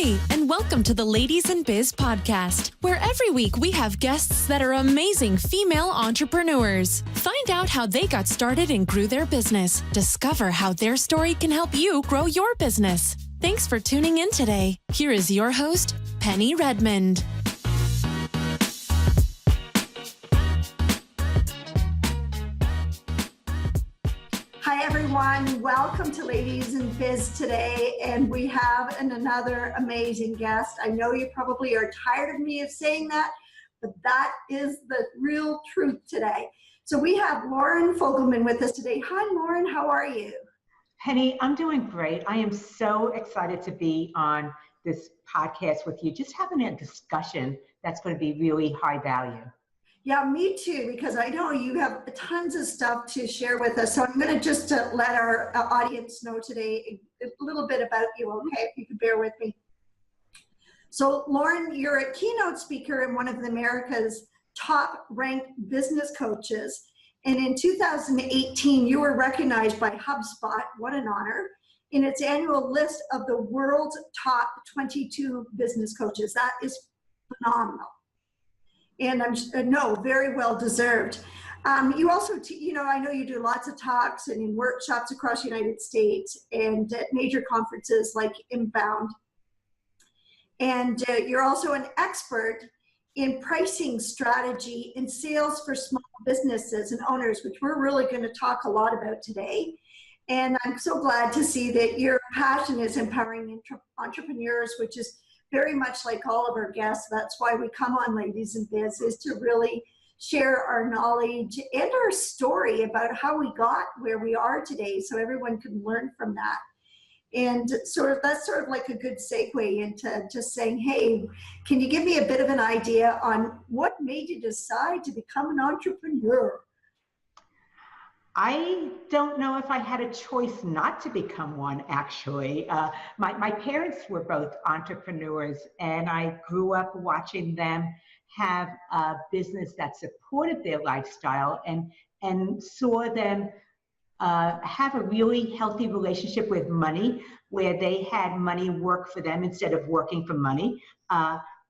Hey, and welcome to the Ladies in Biz podcast, where every week we have guests that are amazing female entrepreneurs. Find out how they got started and grew their business. Discover how their story can help you grow your business. Thanks for tuning in today. Here is your host, Penny Redmond. Hi, everyone. Welcome to Ladies in Biz today. And we have another amazing guest. I know you probably are tired of me of saying that, but that is the real truth today. So we have Loren Fogelman with us today. Hi, Loren. How are you? Penny, I'm doing great. I am so excited to be on this podcast with you, just having a discussion that's going to be really high value. Yeah, me too, because I know you have tons of stuff to share with us. So I'm going to just let our audience know today a little bit about you, okay, if you could bear with me. So Loren, you're a keynote speaker and one of America's top ranked business coaches. And in 2018, you were recognized by HubSpot, what an honor, in its annual list of the world's top 22 business coaches. That is phenomenal. And very well deserved. You also, I know you do lots of talks and in workshops across the United States and at major conferences like Inbound. And you're also an expert in pricing strategy and sales for small businesses and owners, which we're really going to talk a lot about today. And I'm so glad to see that your passion is empowering entrepreneurs, which is very much like all of our guests. That's why we come on Ladies in Biz, is to really share our knowledge and our story about how we got where we are today, so everyone can learn from that. And that's sort of like a good segue into just saying, hey, can you give me a bit of an idea on what made you decide to become an entrepreneur? I don't know if I had a choice not to become one, actually. My parents were both entrepreneurs, and I grew up watching them have a business that supported their lifestyle and saw them have a really healthy relationship with money, where they had money work for them instead of working for money,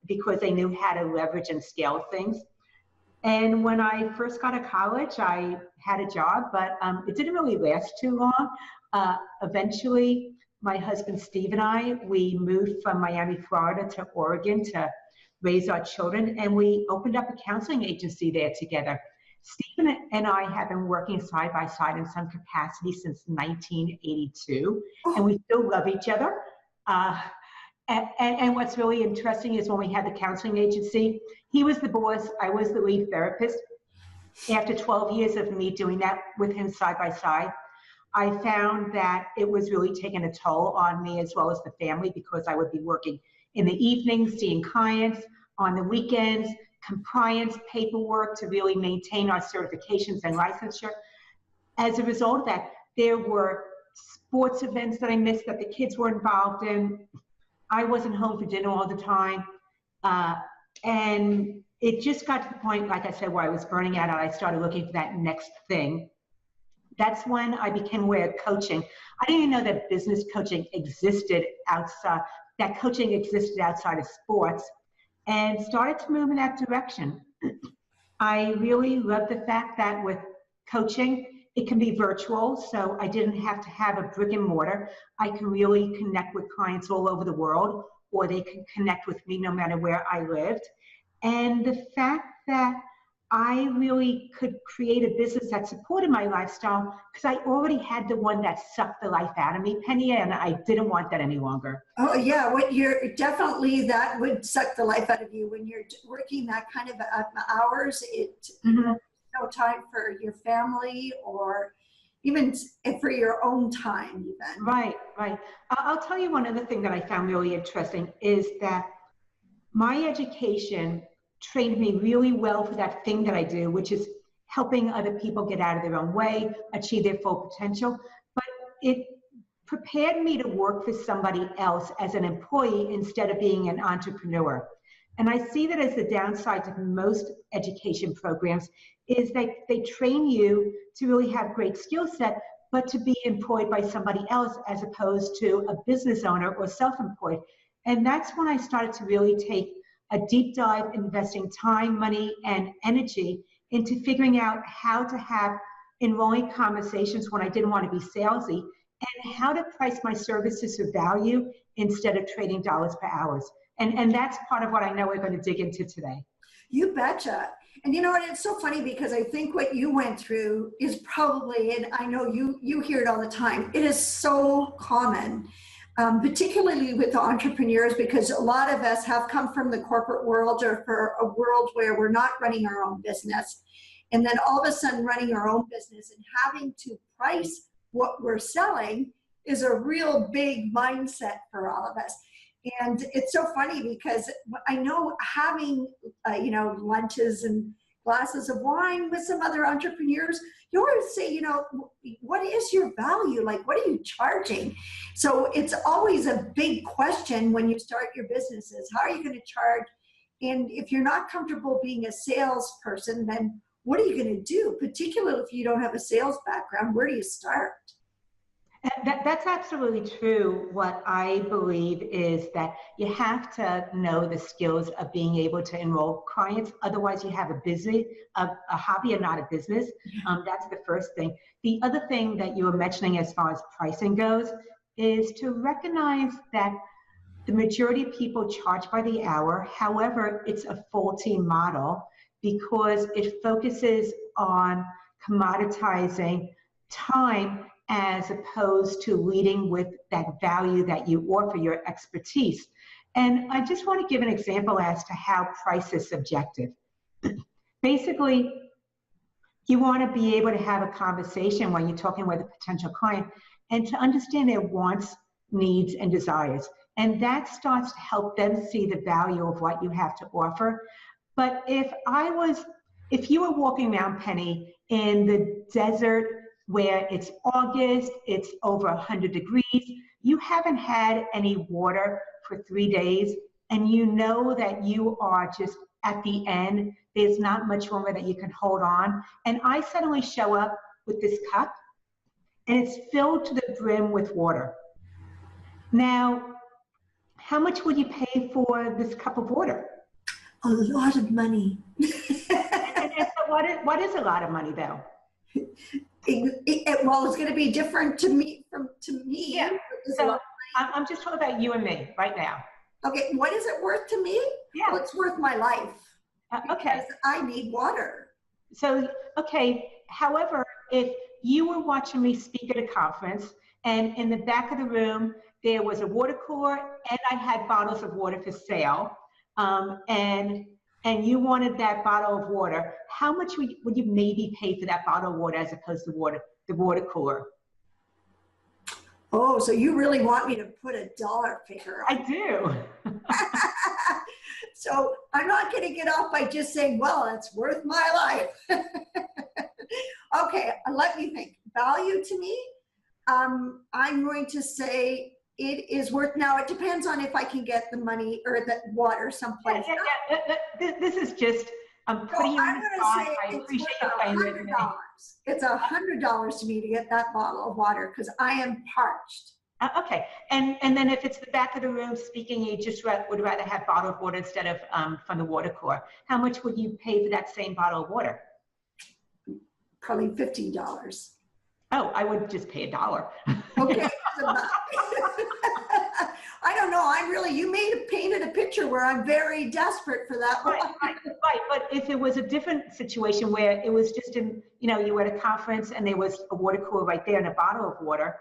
because they knew how to leverage and scale things. And when I first got to college, I had a job, but it didn't really last too long. Eventually, my husband Steve and I, we moved from Miami, Florida to Oregon to raise our children, and we opened up a counseling agency there together. Steve and I have been working side by side in some capacity since 1982, and we still love each other. And what's really interesting is when we had the counseling agency, he was the boss, I was the lead therapist. After 12 years of me doing that with him side by side, I found that it was really taking a toll on me as well as the family, because I would be working in the evenings, seeing clients, on the weekends, compliance paperwork to really maintain our certifications and licensure. As a result of that, there were sports events that I missed that the kids were involved in. I wasn't home for dinner all the time. And it just got to the point, like I said, where I was burning out and I started looking for that next thing. That's when I became aware of coaching. I didn't even know that business coaching existed outside, that coaching existed outside of sports, and started to move in that direction. I really love the fact that with coaching, it can be virtual, so I didn't have to have a brick and mortar. I can really connect with clients all over the world, or they can connect with me no matter where I lived. And the fact that I really could create a business that supported my lifestyle, because I already had the one that sucked the life out of me, Penny, and I didn't want that any longer. Oh yeah, you're definitely, that would suck the life out of you when you're working that kind of hours. No time for your family or even for your own time even. Right. I'll tell you one other thing that I found really interesting is that my education trained me really well for that thing that I do, which is helping other people get out of their own way, achieve their full potential. But it prepared me to work for somebody else as an employee instead of being an entrepreneur. And I see that as the downside to most education programs is that they train you to really have great skill set, but to be employed by somebody else as opposed to a business owner or self-employed. And that's when I started to really take a deep dive, investing time, money, and energy into figuring out how to have enrolling conversations when I didn't want to be salesy, and how to price my services for value instead of trading dollars per hours. And that's part of what I know we're going to dig into today. You betcha. And you know what, it's so funny because I think what you went through is probably, and I know you hear it all the time, it is so common, particularly with entrepreneurs, because a lot of us have come from the corporate world or for a world where we're not running our own business. And then all of a sudden running our own business and having to price what we're selling is a real big mindset for all of us. And it's so funny because I know having, lunches and glasses of wine with some other entrepreneurs, you always say, what is your value? Like, what are you charging? So it's always a big question when you start your businesses. How are you going to charge? And if you're not comfortable being a salesperson, then what are you going to do? Particularly if you don't have a sales background, where do you start? That's absolutely true. What I believe is that you have to know the skills of being able to enroll clients. Otherwise, you have a business, a hobby and not a business. That's the first thing. The other thing that you were mentioning as far as pricing goes is to recognize that the majority of people charge by the hour. However, it's a faulty model because it focuses on commoditizing time as opposed to leading with that value that you offer, your expertise. And I just want to give an example as to how price is subjective. Basically, you want to be able to have a conversation when you're talking with a potential client and to understand their wants, needs, and desires. And that starts to help them see the value of what you have to offer. But if you were walking around, Penny, in the desert where it's August, it's over 100 degrees, you haven't had any water for 3 days, and you know that you are just at the end, there's not much longer that you can hold on, and I suddenly show up with this cup, and it's filled to the brim with water. Now, how much would you pay for this cup of water? A lot of money. and so what is a lot of money, though? Well, it's going to be different to me. Yeah. So I'm just talking about you and me right now. Okay. What is it worth to me? Yeah. Well, it's worth my life. Okay. Because I need water. So, okay. However, if you were watching me speak at a conference and in the back of the room, there was a water cooler and I had bottles of water for sale, and you wanted that bottle of water, how much would you maybe pay for that bottle of water as opposed to the water cooler? Oh, so you really want me to put a dollar figure on? I do. So I'm not going to get off by just saying, well, it's worth my life. Okay, let me think. Value to me, I'm going to say it is worth, now it depends on if I can get the money or the water someplace. This is just, I'm putting you on the spot. I appreciate you playing with me. It's $100 to me to get that bottle of water because I am parched. Okay, and then if it's the back of the room speaking, you just would rather have bottled water instead of from the water cooler. How much would you pay for that same bottle of water? Probably $15. Oh, I would just pay $1. Okay. I don't know. You painted a picture where I'm very desperate for that. Right. But if it was a different situation where it was just you were at a conference and there was a water cooler right there and a bottle of water,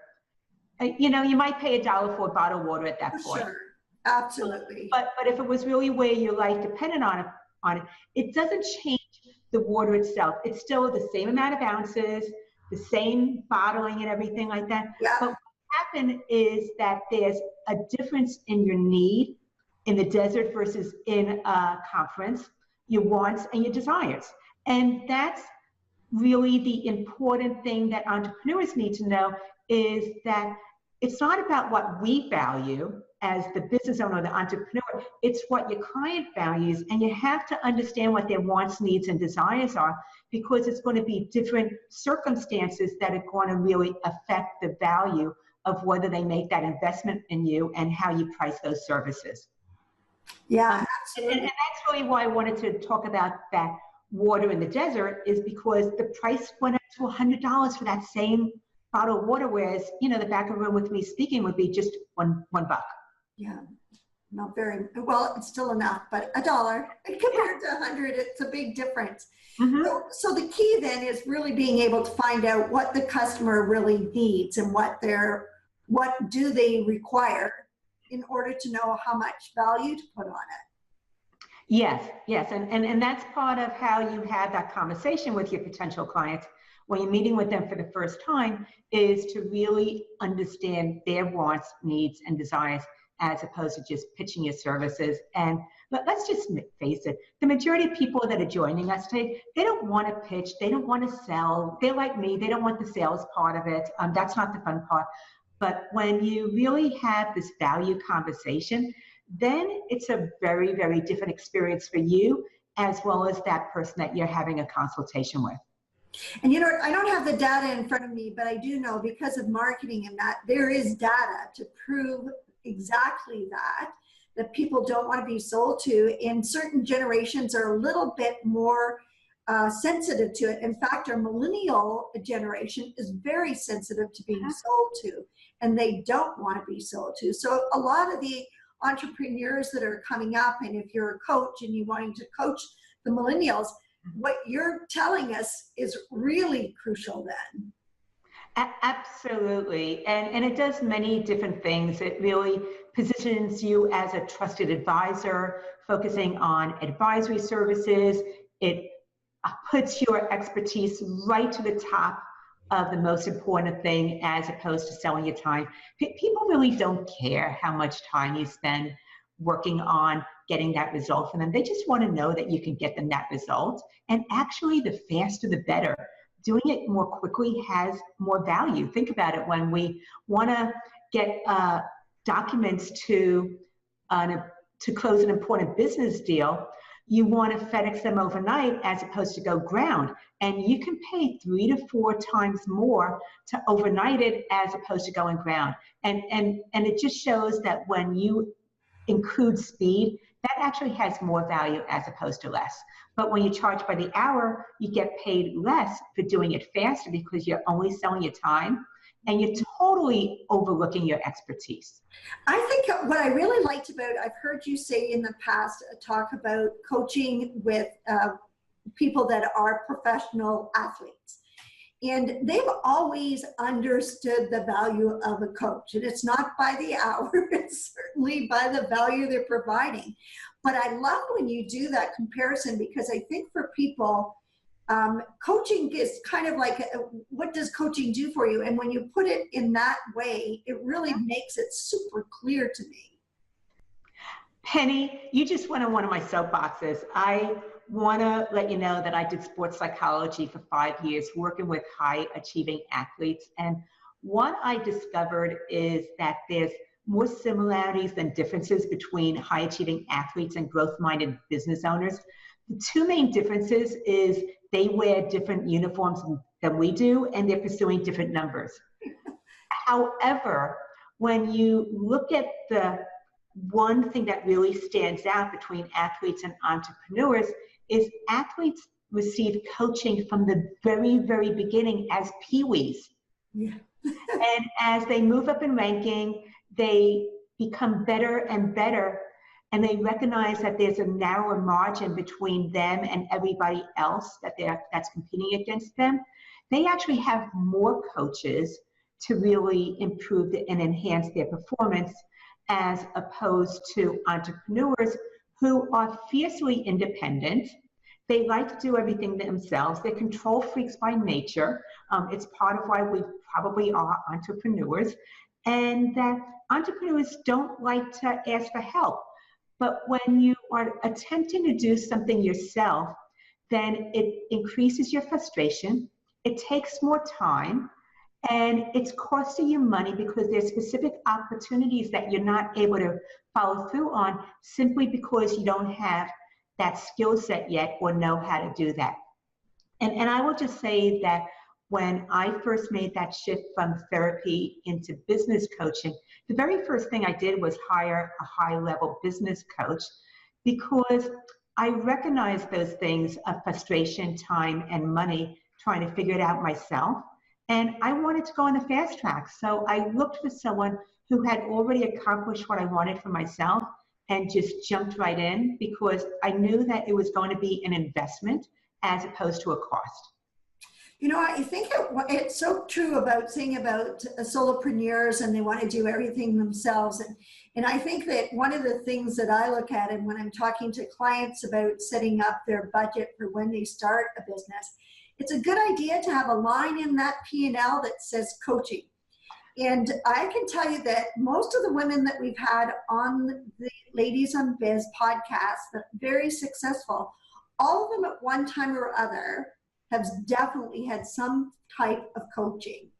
you might pay $1 for a bottle of water at that point. Sure. Absolutely. But if it was really where your life depended on it, it doesn't change the water itself. It's still the same amount of ounces, the same bottling and everything like that. Yeah. But what happened is that there's a difference in your need in the desert versus in a conference, your wants and your desires. And that's really the important thing that entrepreneurs need to know, is that it's not about what we value as the business owner, the entrepreneur, it's what your client values, and you have to understand what their wants, needs, and desires are, because it's going to be different circumstances that are going to really affect the value of whether they make that investment in you and how you price those services. Yeah, And absolutely. that's really why I wanted to talk about that water in the desert, is because the price went up to $100 for that same bottle of water, whereas, you know, the back of the room with me speaking would be just one buck. Yeah, not very well. It's still enough, but $1 compared to 100, it's a big difference. Mm-hmm. So the key then is really being able to find out what the customer really needs and what do they require in order to know how much value to put on it. Yes, yes. And that's part of how you have that conversation with your potential clients when you're meeting with them for the first time, is to really understand their wants, needs, and desires, as opposed to just pitching your services. And let's just face it, the majority of people that are joining us today, they don't want to pitch, they don't want to sell. They're like me, they don't want the sales part of it. That's not the fun part. But when you really have this value conversation, then it's a very, very different experience for you, as well as that person that you're having a consultation with. And you know, I don't have the data in front of me, but I do know, because of marketing and that, there is data to prove exactly that people don't want to be sold to, and certain generations are a little bit more sensitive to it. In fact, our millennial generation is very sensitive to being sold to, and they don't want to be sold to. So a lot of the entrepreneurs that are coming up, and if you're a coach and you're wanting to coach the millennials, what you're telling us is really crucial then. Absolutely. And it does many different things. It really positions you as a trusted advisor, focusing on advisory services. It puts your expertise right to the top of the most important thing, as opposed to selling your time. People really don't care how much time you spend working on getting that result for them. They just want to know that you can get them that result. And actually, the faster, the better. Doing it more quickly has more value. Think about it. When we want to get documents to close an important business deal, you want to FedEx them overnight as opposed to go ground. And you can pay 3 to 4 times more to overnight it as opposed to going ground. And it just shows that when you include speed, that actually has more value as opposed to less. But when you charge by the hour, you get paid less for doing it faster, because you're only selling your time and you're totally overlooking your expertise. I think what I really liked about, I've heard you say in the past, talk about coaching with people that are professional athletes. And they've always understood the value of a coach. And it's not by the hour, it's certainly by the value they're providing. But I love when you do that comparison, because I think for people, coaching is kind of like, what does coaching do for you? And when you put it in that way, it really makes it super clear to me. Penny, you just went on one of my soapboxes. I want to let you know that I did sports psychology for 5 years, working with high achieving athletes. And what I discovered is that there's more similarities than differences between high achieving athletes and growth minded business owners. The two main differences is they wear different uniforms than we do, and they're pursuing different numbers. However, when you look at the one thing that really stands out between athletes and entrepreneurs, is athletes receive coaching from the very, very beginning as peewees. Yeah. And as they move up in ranking, they become better and better, and they recognize that there's a narrower margin between them and everybody else that's competing against them. They actually have more coaches to really improve and enhance their performance, as opposed to entrepreneurs who are fiercely independent. They like to do everything themselves. They're control freaks by nature. It's part of why we probably are entrepreneurs. And that entrepreneurs don't like to ask for help. But when you are attempting to do something yourself, then it increases your frustration. It takes more time, and it's costing you money, because there's specific opportunities that you're not able to follow through on, simply because you don't have that skill set yet or know how to do that. And I will just say that when I first made that shift from therapy into business coaching, the very first thing I did was hire a high-level business coach because I recognized those things of frustration, time, and money trying to figure it out myself. And I wanted to go on the fast track. So I looked for someone who had already accomplished what I wanted for myself and just jumped right in because I knew that it was going to be an investment as opposed to a cost. You know, I think it's so true about saying about solopreneurs and they want to do everything themselves. And I think that one of the things that I look at and when I'm talking to clients about setting up their budget for when they start a business, it's a good idea to have a line in that P&L that says coaching. And I can tell you that most of the women that we've had on the Ladies on Biz podcast that are very successful, all of them at one time or other have definitely had some type of coaching.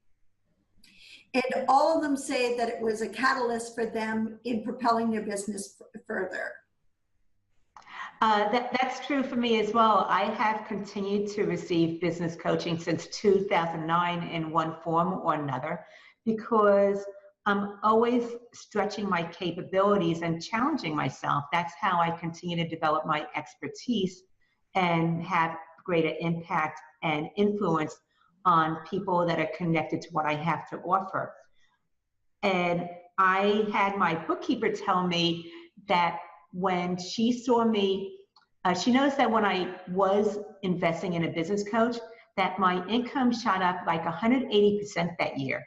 And all of them say that it was a catalyst for them in propelling their business further. That's true for me as well. I have continued to receive business coaching since 2009 in one form or another because I'm always stretching my capabilities and challenging myself. That's how I continue to develop my expertise and have greater impact and influence on people that are connected to what I have to offer. And I had my bookkeeper tell me that when she saw me, she noticed that when I was investing in a business coach, that my income shot up like 180% that year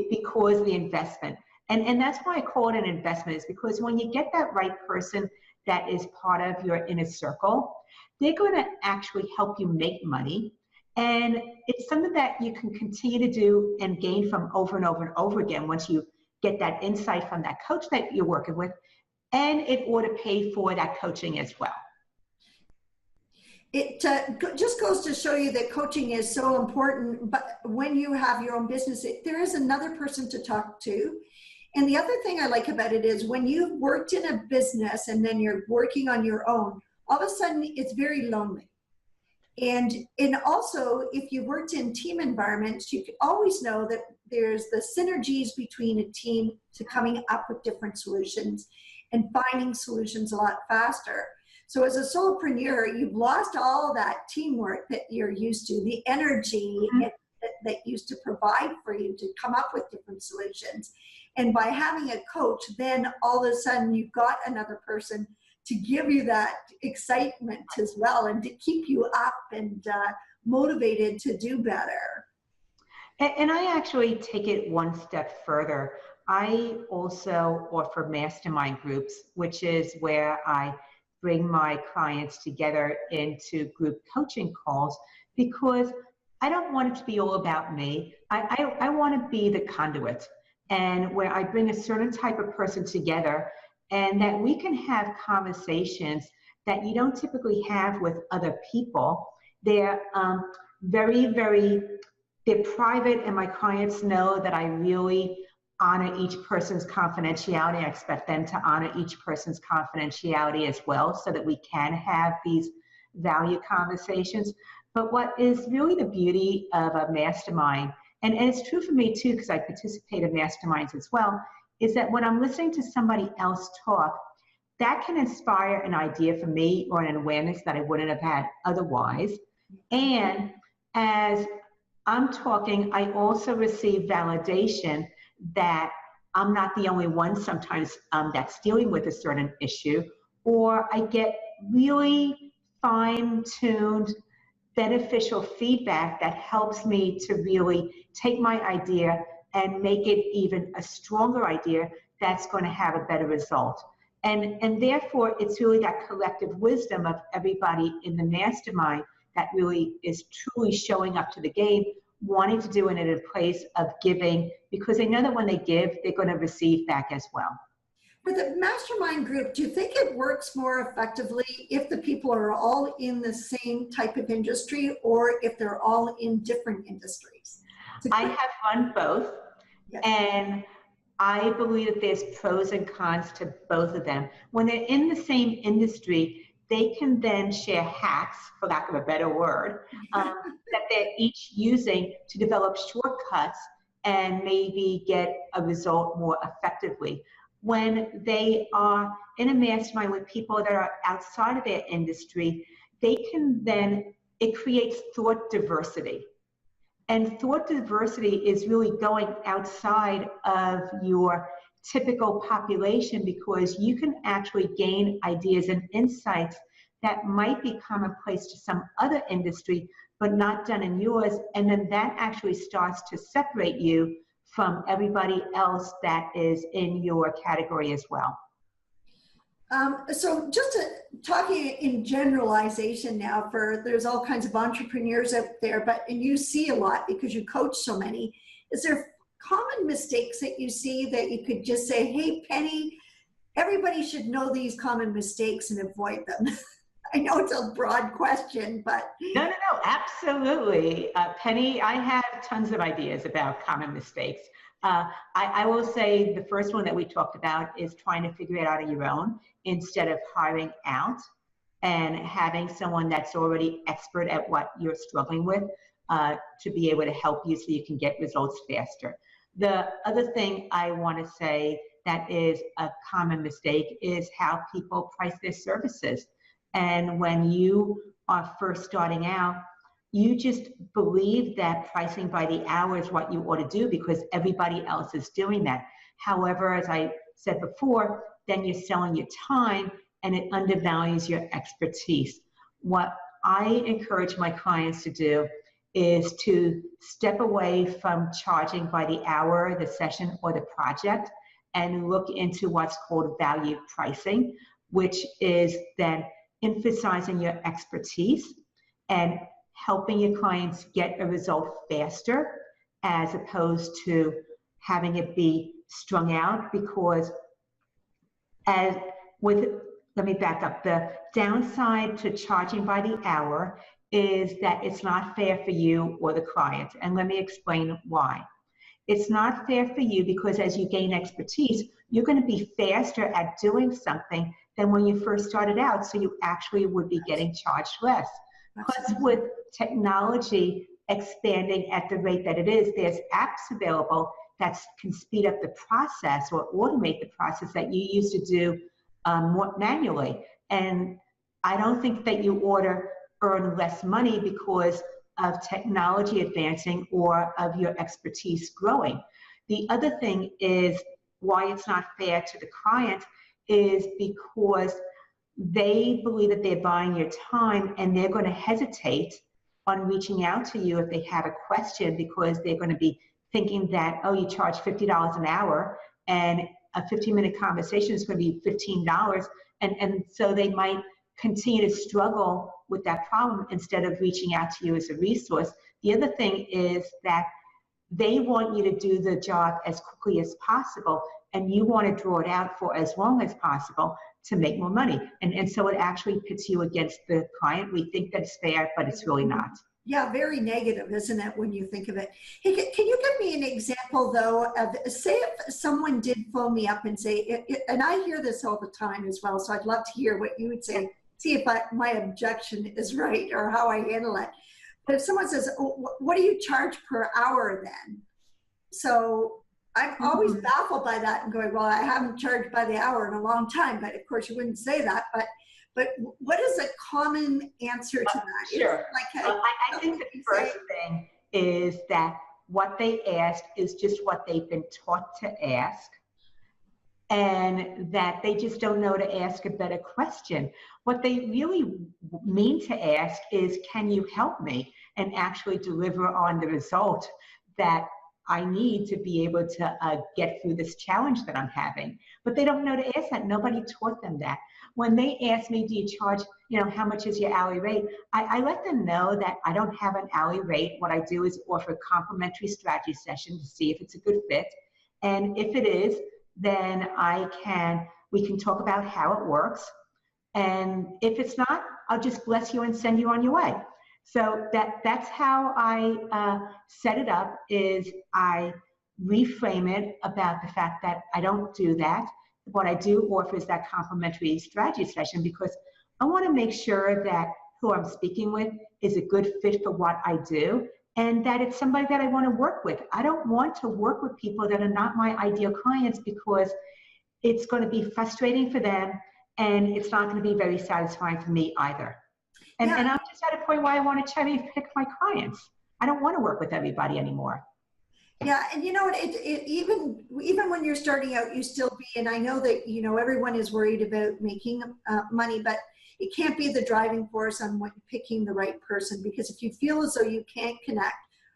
because of the investment. And that's why I call it an investment, is because when you get that right person that is part of your inner circle, they're going to actually help you make money. And it's something that you can continue to do and gain from over and over and over again once you get that insight from that coach that you're working with, and it ought to pay for that coaching as well. It just goes to show you that coaching is so important, but when you have your own business, there is another person to talk to. And the other thing I like about it is when you've worked in a business and then you're working on your own, all of a sudden it's very lonely. And also, if you worked in team environments, you could always know that there's the synergies between a team to coming up with different solutions and finding solutions a lot faster. So as a solopreneur, you've lost all that teamwork that you're used to, the energy that used to provide for you to come up with different solutions. And by having a coach, then all of a sudden you've got another person to give you that excitement as well and to keep you up and motivated to do better. And I actually take it one step further. I also offer mastermind groups, which is where I bring my clients together into group coaching calls because I don't want it to be all about me. I want to be the conduit, and where I bring a certain type of person together and that we can have conversations that you don't typically have with other people. They're they're private, and my clients know that I really honor each person's confidentiality. I expect them to honor each person's confidentiality as well so that we can have these value conversations. But what is really the beauty of a mastermind, and it's true for me too because I participate in masterminds as well, is that when I'm listening to somebody else talk, that can inspire an idea for me or an awareness that I wouldn't have had otherwise. And as I'm talking, I also receive validation that I'm not the only one sometimes that's dealing with a certain issue, or I get really fine-tuned, beneficial feedback that helps me to really take my idea and make it even a stronger idea that's going to have a better result. And therefore, it's really that collective wisdom of everybody in the mastermind that really is truly showing up to the game, wanting to do it in a place of giving, because they know that when they give, they're going to receive back as well. For the mastermind group, do you think it works more effectively if the people are all in the same type of industry or if they're all in different industries? I have run both, and I believe that there's pros and cons to both of them. When they're in the same industry, they can then share hacks, for lack of a better word, that they're each using to develop shortcuts and maybe get a result more effectively. When they are in a mastermind with people that are outside of their industry, they can then, it creates thought diversity. And thought diversity is really going outside of your typical population, because you can actually gain ideas and insights that might be commonplace to some other industry, but not done in yours. And then that actually starts to separate you from everybody else that is in your category as well. So just talking in generalization now, there's all kinds of entrepreneurs out there, and you see a lot because you coach so many. Is there common mistakes that you see that you could just say, hey, Penny, everybody should know these common mistakes and avoid them? I know it's a broad question, but. No, absolutely. Penny, I have tons of ideas about common mistakes. I will say the first one that we talked about is trying to figure it out on your own instead of hiring out and having someone that's already expert at what you're struggling with to be able to help you so you can get results faster. The other thing I want to say that is a common mistake is how people price their services. And when you are first starting out, you just believe that pricing by the hour is what you ought to do because everybody else is doing that. However, as I said before, then you're selling your time and it undervalues your expertise. What I encourage my clients to do is to step away from charging by the hour, the session, or the project, and look into what's called value pricing, which is then emphasizing your expertise and helping your clients get a result faster, as opposed to having it be strung out. Because let me back up. The downside to charging by the hour is that it's not fair for you or the client. And let me explain why. It's not fair for you because as you gain expertise, you're going to be faster at doing something than when you first started out. So you actually would be getting charged less. Plus, with technology expanding at the rate that it is, there's apps available that can speed up the process or automate the process that you used to do more manually. And I don't think that you ought to earn less money because of technology advancing or of your expertise growing. The other thing is why it's not fair to the client is because they believe that they're buying your time and they're going to hesitate on reaching out to you if they have a question, because they're going to be thinking that, oh, you charge $50 an hour and a 15-minute conversation is going to be $15. And so they might continue to struggle with that problem instead of reaching out to you as a resource. The other thing is that they want you to do the job as quickly as possible, and you want to draw it out for as long as possible to make more money. And so it actually pits you against the client. We think that it's fair, but it's really not. Yeah, very negative, isn't it, when you think of it? Hey, can you give me an example, though, of, say if someone did phone me up and say, and I hear this all the time as well, so I'd love to hear what you would say, see if my objection is right or how I handle it. But if someone says, oh, what do you charge per hour then? So I'm always baffled by that and going, well, I haven't charged by the hour in a long time, but of course you wouldn't say that. But what is a common answer to that? Sure. I think the first thing is that what they asked is just what they've been taught to ask, and that they just don't know to ask a better question. What they really mean to ask is, can you help me and actually deliver on the result that I need to be able to get through this challenge that I'm having? But they don't know to ask that. Nobody taught them that. When they ask me, do you charge, how much is your hourly rate? I let them know that I don't have an hourly rate. What I do is offer a complimentary strategy session to see if it's a good fit. And if it is, then we can talk about how it works. And if it's not, I'll just bless you and send you on your way. So that's how I set it up, is I reframe it about the fact that I don't do that. What I do offer is that complimentary strategy session, because I want to make sure that who I'm speaking with is a good fit for what I do, and that it's somebody that I want to work with. I don't want to work with people that are not my ideal clients, because it's going to be frustrating for them, and it's not going to be very satisfying for me either. And I'm just at a point where I want to cherry pick my clients. I don't want to work with everybody anymore. Yeah, and you know what, even when you're starting out, you still be, and I know that, you know, everyone is worried about making money, but it can't be the driving force on when picking the right person, because if you feel as though you can't connect,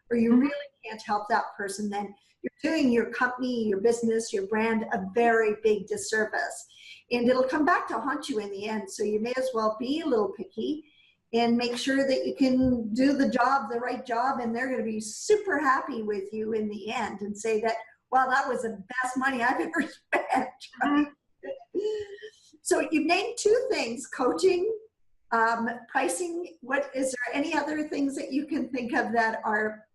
or you really can't help that person, then you're doing your company, your business, your brand a very big disservice. And it'll come back to haunt you in the end. So you may as well be a little picky and make sure that you can do the job, the right job, and they're going to be super happy with you in the end and say that, wow, that was the best money I've ever spent. Right? So you've named two things: coaching, pricing. What is there any other things that you can think of that are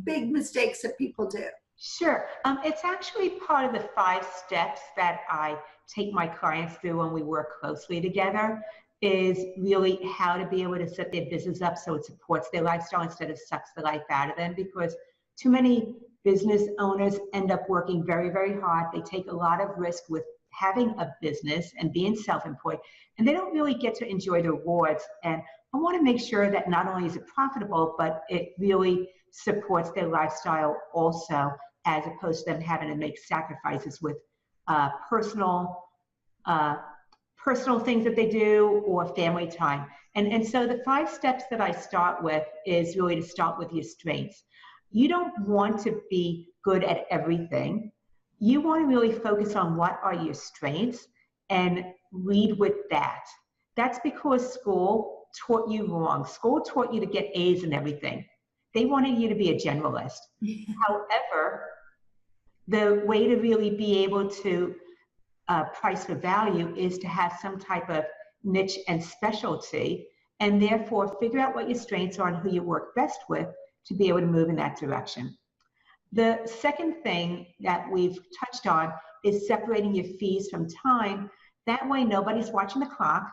big mistakes that people do? Sure. It's actually part of the 5 steps that I take my clients through when we work closely together, is really how to be able to set their business up so it supports their lifestyle instead of sucks the life out of them, because too many business owners end up working very, very hard. They take a lot of risk with having a business and being self-employed, and they don't really get to enjoy the rewards. And I want to make sure that not only is it profitable, but it really supports their lifestyle also, as opposed to them having to make sacrifices with personal things that they do, or family time. And so the 5 steps that I start with is really to start with your strengths. You don't want to be good at everything. You want to really focus on what are your strengths and lead with that. That's because school taught you wrong. School taught you to get A's in everything. They wanted you to be a generalist. However, the way to really be able to price for value is to have some type of niche and specialty, and therefore figure out what your strengths are and who you work best with to be able to move in that direction. The second thing that we've touched on is separating your fees from time. That way nobody's watching the clock,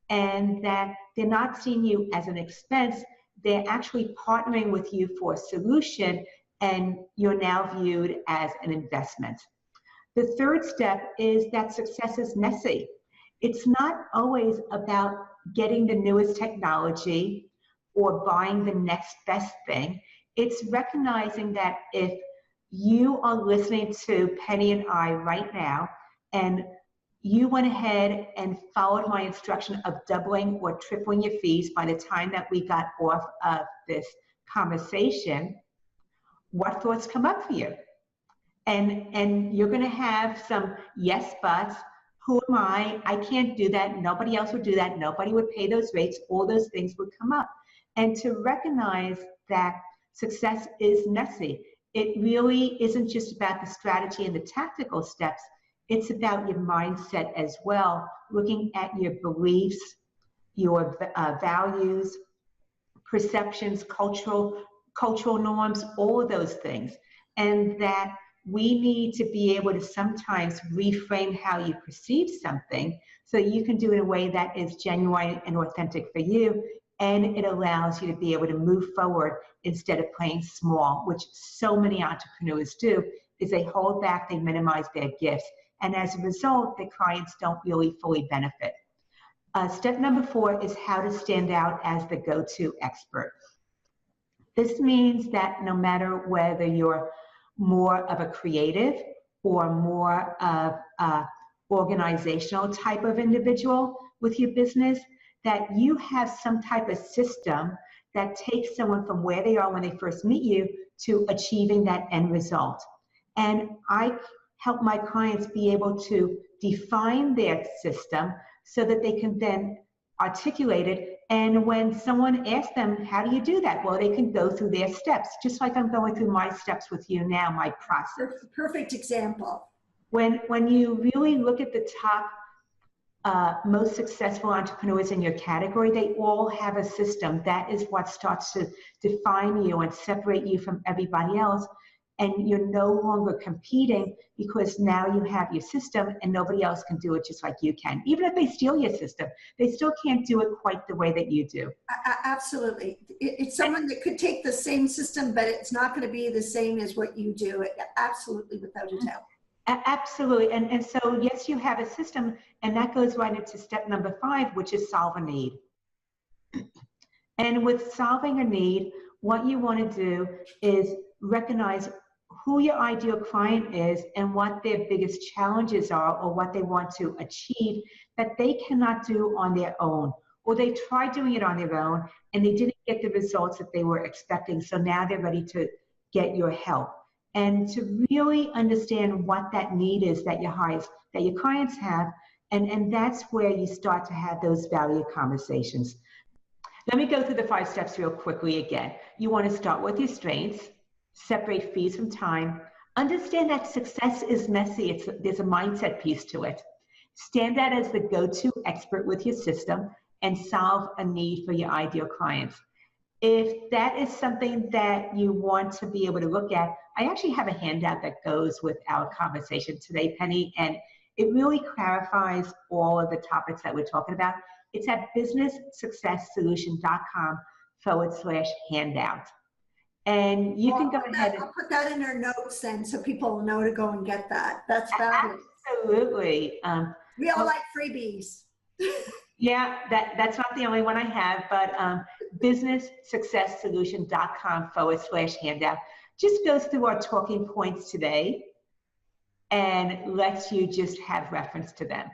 and that they're not seeing you as an expense. They're actually partnering with you for a solution, and you're now viewed as an investment. The third step is that success is messy. It's not always about getting the newest technology or buying the next best thing. It's recognizing that if you are listening to Penny and I right now, and you went ahead and followed my instruction of doubling or tripling your fees by the time that we got off of this conversation, what thoughts come up for you? And you're going to have some yes buts. Who am I? I can't do that. Nobody else would do that. Nobody would pay those rates. All those things would come up. And to recognize that success is messy. It really isn't just about the strategy and the tactical steps. It's about your mindset as well, looking at your beliefs, your values, perceptions, cultural norms, all of those things. And that we need to be able to sometimes reframe how you perceive something so you can do it in a way that is genuine and authentic for you, and it allows you to be able to move forward instead of playing small, which so many entrepreneurs do, is they hold back, they minimize their gifts, and as a result, the clients don't really fully benefit. Step number 4 is how to stand out as the go-to expert. This means that no matter whether you're more of a creative or more of a organizational type of individual with your business, that you have some type of system that takes someone from where they are when they first meet you to achieving that end result. And I help my clients be able to define their system so that they can then articulate it. And when someone asks them, how do you do that? Well, they can go through their steps, just like I'm going through my steps with you now, my process. Perfect example. When you really look at the top most successful entrepreneurs in your category, they all have a system. That is what starts to define you and separate you from everybody else. and you're no longer competing because now you have your system and nobody else can do it just like you can. Even if they steal your system, they still can't do it quite the way that you do. Absolutely. It's someone that could take the same system, but it's not going to be the same as what you do. Absolutely, without a doubt. Absolutely. And so, yes, you have a system, and that goes right into step number 5, which is solve a need. And with solving a need, what you want to do is recognize who your ideal client is and what their biggest challenges are, or what they want to achieve that they cannot do on their own, or they tried doing it on their own and they didn't get the results that they were expecting. So now they're ready to get your help. And to really understand what that need is that your clients have, and that's where you start to have those value conversations. Let me go through the 5 steps real quickly again. You want to start with your strengths, separate fees from time, understand that success is messy, there's a mindset piece to it. Stand out as the go-to expert with your system, and solve a need for your ideal clients. If that is something that you want to be able to look at, I actually have a handout that goes with our conversation today, Penny, and it really clarifies all of the topics that we're talking about. It's at businesssuccesssolution.com/handout. And you can go ahead and I'll put that in our notes then, so people will know to go and get that. That's fabulous. Absolutely. We all like freebies. Yeah, that's not the only one I have, but businesssuccesssolution.com/handout just goes through our talking points today and lets you just have reference to them.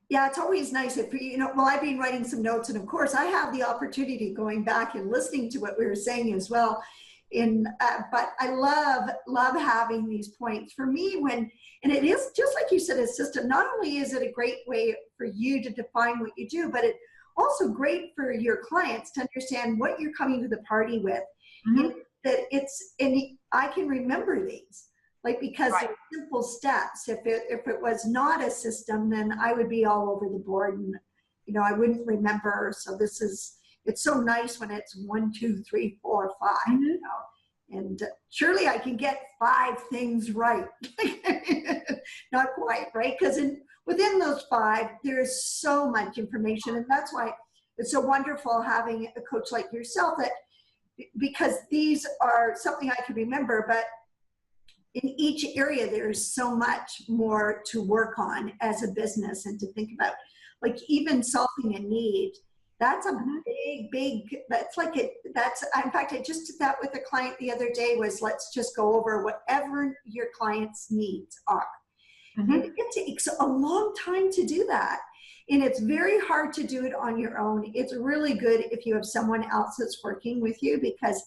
Yeah, it's always nice if, well, I've been writing some notes, and of course I have the opportunity going back and listening to what we were saying as well. But I love having these points. For me, and it is just like you said, a system, not only is it a great way for you to define what you do, but it's also great for your clients to understand what you're coming to the party with. Mm-hmm. And I can remember these. Like, because right. They're simple steps. If it was not a system, then I would be all over the board, and I wouldn't remember. So it's so nice when it's 1, 2, 3, 4, 5. Mm-hmm. And surely I can get 5 things right. Not quite, right? Because within those 5, there's so much information, and that's why it's so wonderful having a coach like yourself, because these are something I can remember, but in each area, there's so much more to work on as a business and to think about. Like, even solving a need, that's a big, in fact, I just did that with a client the other day, was let's just go over whatever your client's needs are. Mm-hmm. And it takes a long time to do that. And it's very hard to do it on your own. It's really good if you have someone else that's working with you, because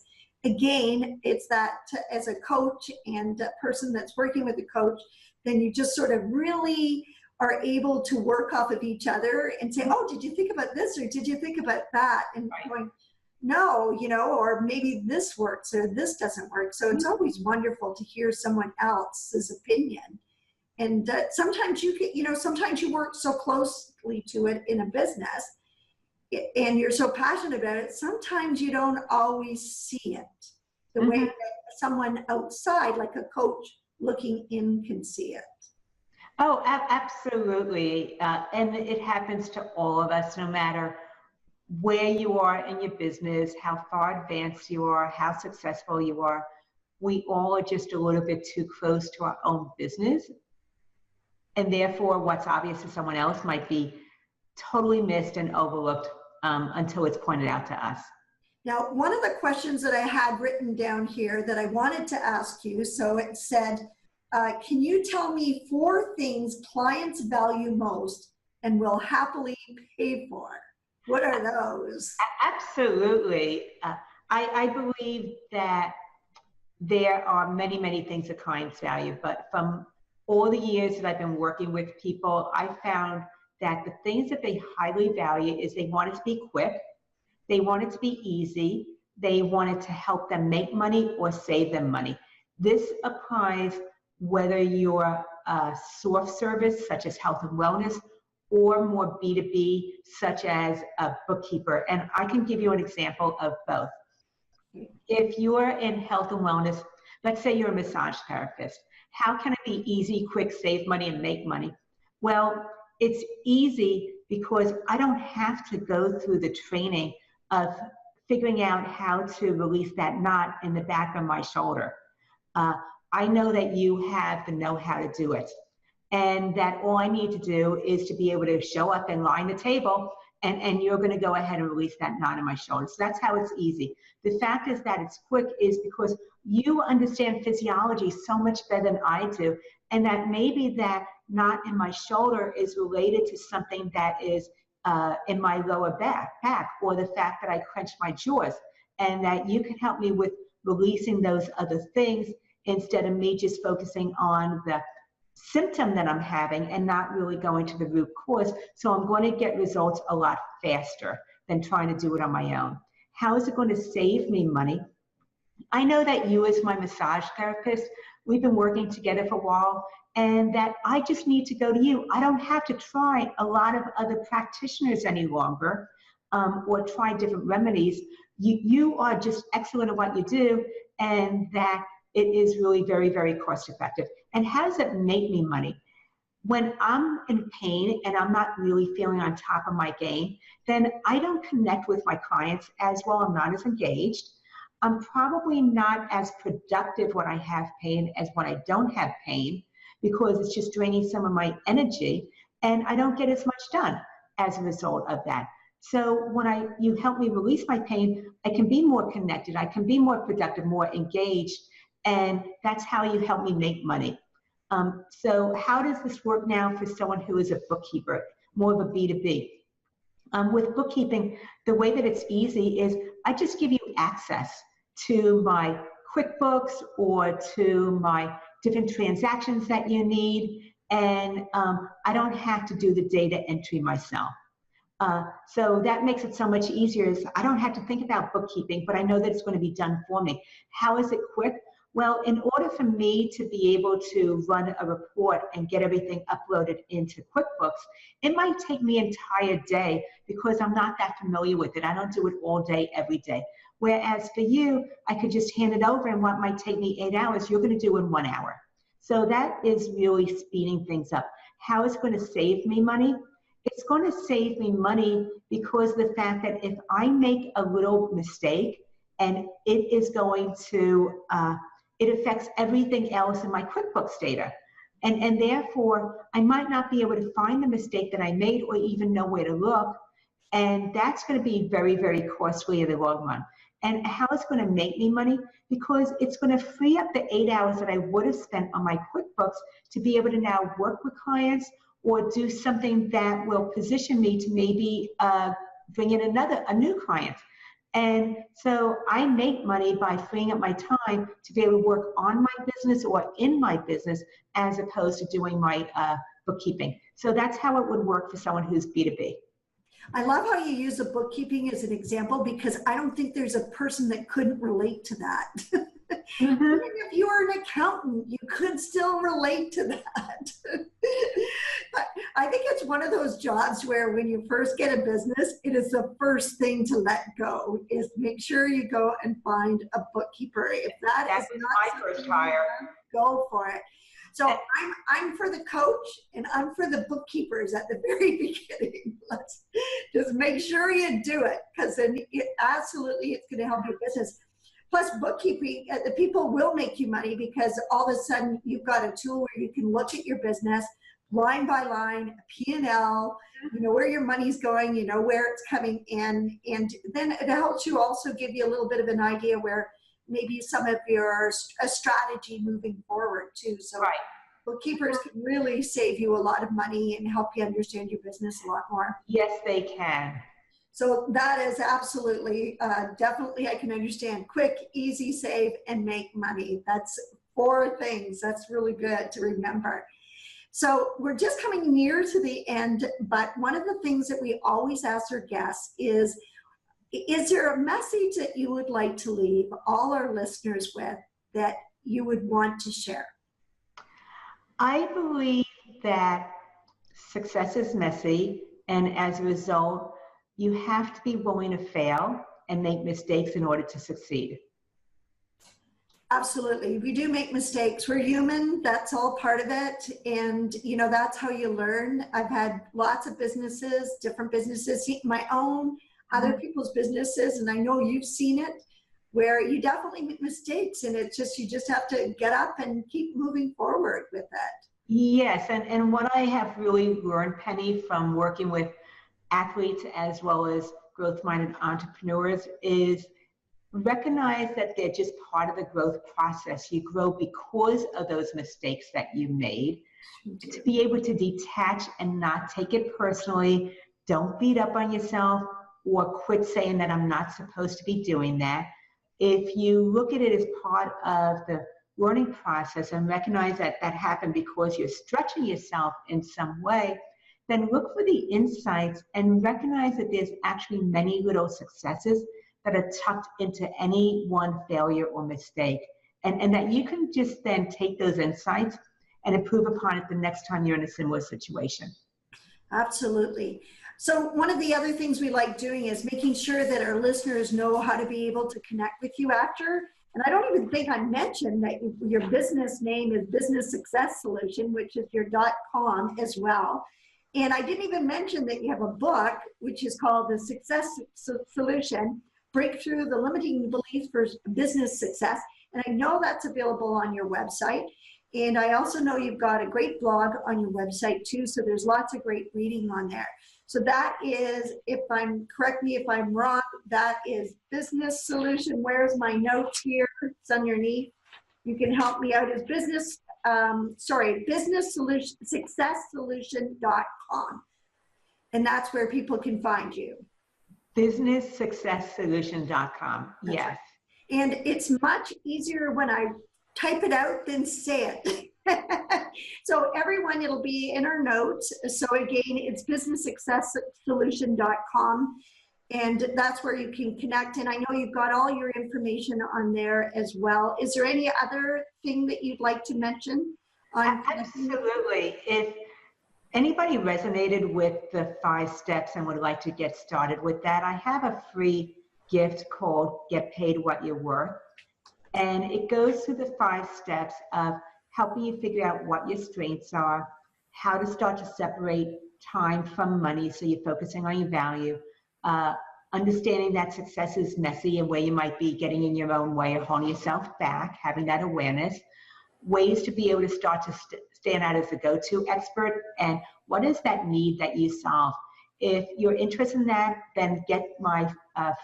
again, it's that as a coach and a person that's working with a coach, then you just sort of really are able to work off of each other and say, oh, did you think about this, or did you think about that? And right. Going, no, or maybe this works or this doesn't work. So it's always wonderful to hear someone else's opinion. And sometimes sometimes you work so closely to it in a business, and you're so passionate about it, sometimes you don't always see it the way that someone outside, like a coach looking in, can see it. Oh, absolutely. And it happens to all of us, no matter where you are in your business, how far advanced you are, how successful you are. We all are just a little bit too close to our own business. And therefore, what's obvious to someone else might be totally missed and overlooked until it's pointed out to us. Now, one of the questions that I had written down here that I wanted to ask you, so it said, can you tell me 4 things clients value most and will happily pay for? What are those? Absolutely. I believe that there are many, many things that clients value, but from all the years that I've been working with people, I found that the things that they highly value is they want it to be quick, they want it to be easy, they want it to help them make money or save them money. This applies whether you're a soft service such as health and wellness, or more B2B such as a bookkeeper. And I can give you an example of both. If you're in health and wellness, Let's say you're a massage therapist. How can it be easy, quick, save money, and make money? Well, it's easy because I don't have to go through the training of figuring out how to release that knot in the back of my shoulder. I know that you have the know-how to do it, and that all I need to do is to be able to show up and line the table, and you're going to go ahead and release that knot in my shoulder. So that's how it's easy. The fact is that it's quick is because you understand physiology so much better than I do, and that maybe that knot in my shoulder is related to something that is in my lower back, or the fact that I clench my jaws, and that you can help me with releasing those other things instead of me just focusing on the symptom that I'm having and not really going to the root cause. So I'm going to get results a lot faster than trying to do it on my own. How is it going to save me money? I know that you, as my massage therapist, we've been working together for a while, and that I just need to go to you. I don't have to try a lot of other practitioners any longer, or try different remedies. You are just excellent at what you do, and that it is really very, very cost effective. And how does it make me money? When I'm in pain and I'm not really feeling on top of my game, then I don't connect with my clients as well. I'm not as engaged. I'm probably not as productive when I have pain as when I don't have pain, because it's just draining some of my energy, and I don't get as much done as a result of that. So when you help me release my pain, I can be more connected, I can be more productive, more engaged, and that's how you help me make money. So how does this work now for someone who is a bookkeeper, more of a B2B? With bookkeeping, the way that it's easy is I just give you access to my QuickBooks or to my different transactions that you need, and I don't have to do the data entry myself. So that makes it so much easier. Is I don't have to think about bookkeeping, but I know that it's going to be done for me. How is it quick? Well, in order for me to be able to run a report and get everything uploaded into QuickBooks, it might take me an entire day because I'm not that familiar with it. I don't do it all day, every day. Whereas for you, I could just hand it over, and what might take me 8 hours, you're going to do in 1 hour. So that is really speeding things up. How is it going to save me money? It's going to save me money because the fact that if I make a little mistake and it is going to, it affects everything else in my QuickBooks data. And therefore, I might not be able to find the mistake that I made or even know where to look. And that's going to be very, very costly in the long run. And how it's going to make me money? Because it's going to free up the 8 hours that I would have spent on my QuickBooks to be able to now work with clients or do something that will position me to maybe bring in a new client. And so I make money by freeing up my time to be able to work on my business or in my business as opposed to doing my bookkeeping. So that's how it would work for someone who's B2B. I love how you use the bookkeeping as an example, because I don't think there's a person that couldn't relate to that. Mm-hmm. Even if you were an accountant, you could still relate to that. But I think it's one of those jobs where when you first get a business, it is the first thing to let go, is make sure you go and find a bookkeeper. If that is not my first hire, go for it. So I'm for the coach and I'm for the bookkeepers at the very beginning. Let's just make sure you do it, because then absolutely it's going to help your business. Plus bookkeeping, the people will make you money because all of a sudden you've got a tool where you can look at your business line by line, P&L, you know where your money's going, you know where it's coming in, and then it helps you also give you a little bit of an idea where maybe some of your strategy moving forward too. So right. Bookkeepers can really save you a lot of money and help you understand your business a lot more. Yes, they can. So that is absolutely, definitely I can understand. Quick, easy, save, and make money. That's 4 things. That's really good to remember. So we're just coming near to the end, but one of the things that we always ask our guests is there a message that you would like to leave all our listeners with that you would want to share? I believe that success is messy, and as a result, you have to be willing to fail and make mistakes in order to succeed. Absolutely. We do make mistakes. We're human. That's all part of it. And, that's how you learn. I've had lots of businesses, different businesses, my own, other people's businesses. And I know you've seen it where you definitely make mistakes. And it's just, you just have to get up and keep moving forward with it. Yes. And what I have really learned, Penny, from working with athletes as well as growth-minded entrepreneurs is recognize that they're just part of the growth process. You grow because of those mistakes that you made. To be able to detach and not take it personally, don't beat up on yourself or quit saying that I'm not supposed to be doing that. If you look at it as part of the learning process and recognize that that happened because you're stretching yourself in some way, then look for the insights and recognize that there's actually many little successes that are tucked into any one failure or mistake. And that you can just then take those insights and improve upon it the next time you're in a similar situation. Absolutely. So one of the other things we like doing is making sure that our listeners know how to be able to connect with you after. And I don't even think I mentioned that your business name is Business Success Solution, which is your .com as well. And I didn't even mention that you have a book, which is called The Success Solution, Breakthrough the Limiting Beliefs for Business Success. And I know that's available on your website. And I also know you've got a great blog on your website too. So there's lots of great reading on there. So that is, correct me if I'm wrong, that is Business Solution. Where's my notes here? It's underneath. You can help me out as Business Solution, successsolution.com. And that's where people can find you. BusinessSuccessSolution.com. Yes. And it's much easier when I type it out than say it. So everyone, it'll be in our notes. So again, it's BusinessSuccessSolution.com. And that's where you can connect. And I know you've got all your information on there as well. Is there any other thing that you'd like to mention? Absolutely. If anybody resonated with the 5 steps and would like to get started with that, I have a free gift called Get Paid What You're Worth. And it goes through the 5 steps of helping you figure out what your strengths are, how to start to separate time from money so you're focusing on your value, understanding that success is messy and where you might be getting in your own way or holding yourself back, having that awareness, ways to be able to start to stand out as a go-to expert, and what is that need that you solve. If you're interested in that, then get my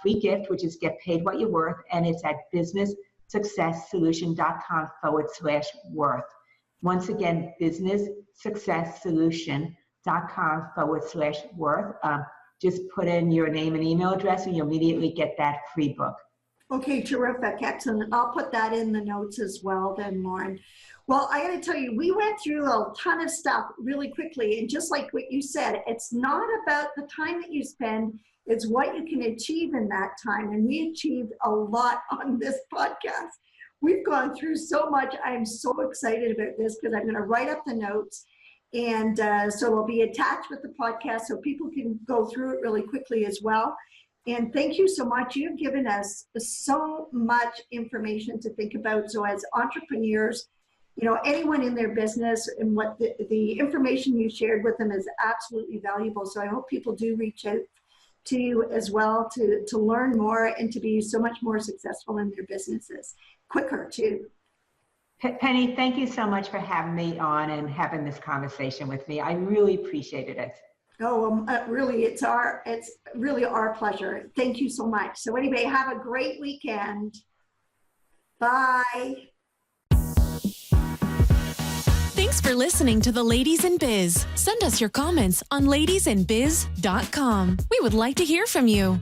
free gift, which is Get Paid What You're Worth, and it's at BusinessSuccessSolution.com/worth. Once again, BusinessSuccessSolution.com/worth. Just put in your name and email address and you'll immediately get that free book. Okay, terrific, excellent. I'll put that in the notes as well then, Loren. Well, I gotta tell you, we went through a ton of stuff really quickly, and just like what you said, it's not about the time that you spend, it's what you can achieve in that time, and we achieved a lot on this podcast. We've gone through so much. I'm so excited about this because I'm gonna write up the notes, and so it'll be attached with the podcast so people can go through it really quickly as well. And thank you so much. You've given us so much information to think about. So as entrepreneurs, anyone in their business, and what the information you shared with them is absolutely valuable. So I hope people do reach out to you as well to learn more and to be so much more successful in their businesses, quicker too. Penny, thank you so much for having me on and having this conversation with me. I really appreciated it. Oh, really, it's really our pleasure. Thank you so much. So anyway, have a great weekend. Bye. Thanks for listening to The Ladies in Biz. Send us your comments on ladiesinbiz.com. We would like to hear from you.